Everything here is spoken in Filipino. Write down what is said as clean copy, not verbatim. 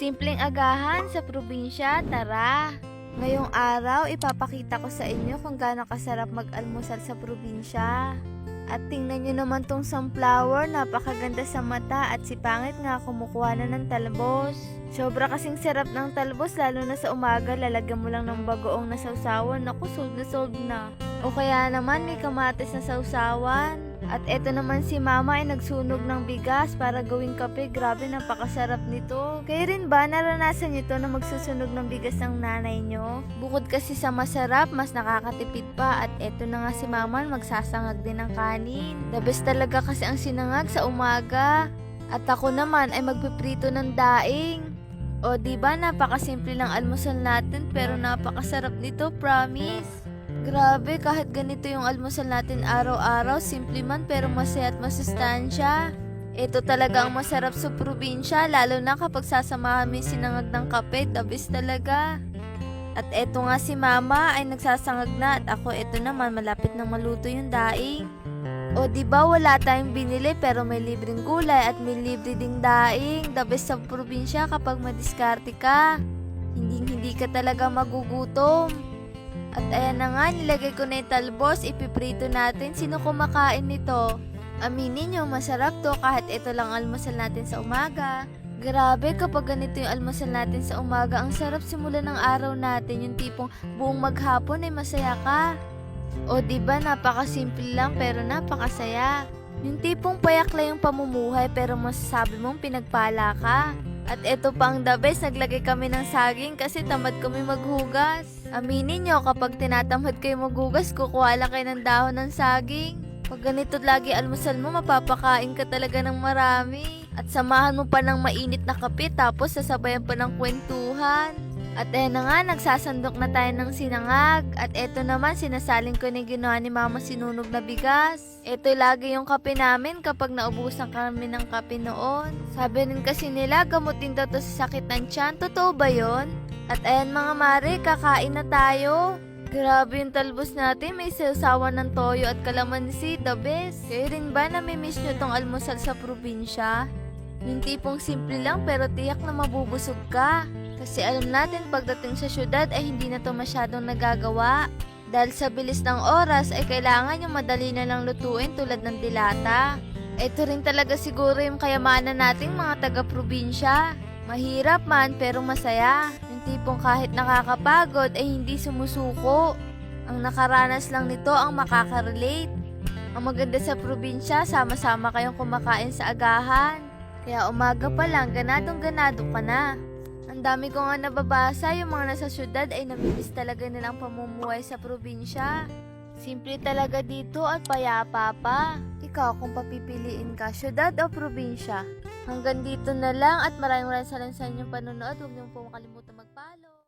Simpleng agahan sa probinsya, tara! Ngayong araw, ipapakita ko sa inyo kung gaano kasarap mag-almusal sa probinsya. At tingnan nyo naman tong sunflower, napakaganda sa mata at si Pangit nga kumukuha na ng talbos. Sobra kasing sarap ng talbos, lalo na sa umaga, lalagyan mo lang ng bagoong na sausawan. Naku, sold na. O kaya naman may kamatis na sausawan. At eto naman si Mama ay nagsunog ng bigas para gawing kape. Grabe, napakasarap nito. Kayo rin ba naranasan nyo to na magsusunog ng bigas ng nanay nyo? Bukod kasi sa masarap, mas nakakatipid pa. At eto na nga si Mama magsasangag din ng kanin. The best talaga kasi ang sinangag sa umaga. At ako naman ay magpiprito ng daing. O diba, napakasimple lang almusal natin pero napakasarap nito, promise. Grabe, kahit ganito yung almusal natin araw-araw, simple man pero masaya at masustansya. Ito talaga ang masarap sa probinsya, lalo na kapag sasamahan mo yung sinangag ng kape, the best talaga. At eto nga si Mama ay nagsasangag na at ako eto naman malapit na maluto yung daing. O diba wala tayong binili pero may libreng gulay at may libre ding daing. The best sa probinsya kapag madiskarte ka. Hindi ka talaga magugutom. At ayan na nga, nilagay ko na yung talbos, ipiprito natin. Sino kumakain nito? Aminin nyo, masarap to kahit ito lang almusal natin sa umaga. Grabe, kapag ganito yung almusal natin sa umaga, ang sarap simula ng araw natin. Yung tipong buong maghapon ay masaya ka. O diba, napakasimple lang pero napakasaya. Yung tipong payak lang yung pamumuhay pero masasabi mong pinagpala ka. At eto pa ang the best, naglagay kami ng saging kasi tamad kami maghugas. Aminin nyo, kapag tinatamad kayo maghugas, kukuha lang kayo ng dahon ng saging. Pag ganito lagi almusal mo, mapapakain ka talaga ng marami. At samahan mo pa ng mainit na kape, tapos sasabayan pa ng kwentuhan. At ayan na nga, nagsasandok na tayo ng sinangag. At eto naman, sinasaling ko na ginawa ni Mama sinunog na bigas. Eto lagi yung kape namin kapag naubusan kami ng kape noon. Sabi rin kasi nila, gamutin daw to sa sakit ng tiyan. Totoo ba yon? At ayan mga mare, kakain na tayo. Grabe yung talbos natin, may sausawan ng toyo at kalamansi, the best. Kayo rin ba namimiss nyo tong almusal sa probinsya? Yung tipong simple lang pero tiyak na mabubusog ka. Kasi alam natin pagdating sa syudad ay hindi na to masyadong nagagawa. Dahil sa bilis ng oras ay kailangan yung madali na lang lutuin tulad ng dilata. Ito rin talaga siguro yung kayamanan nating mga taga-probinsya. Mahirap man pero masaya. Yung tipong kahit nakakapagod ay hindi sumusuko. Ang nakaranas lang nito ang makaka-relate. Ang maganda sa probinsya, sama-sama kayong kumakain sa agahan. Kaya umaga pa lang, ganadong-ganado ka na. Ang dami ko nga nababasa, yung mga nasa syudad ay namimiss talaga nilang pamumuhay sa probinsya. Simple talaga dito at payapa pa. Ikaw kung papipiliin ka, syudad o probinsya? Hanggang dito na lang at maraming salamat sa inyong panonood. Huwag niyo po makalimutan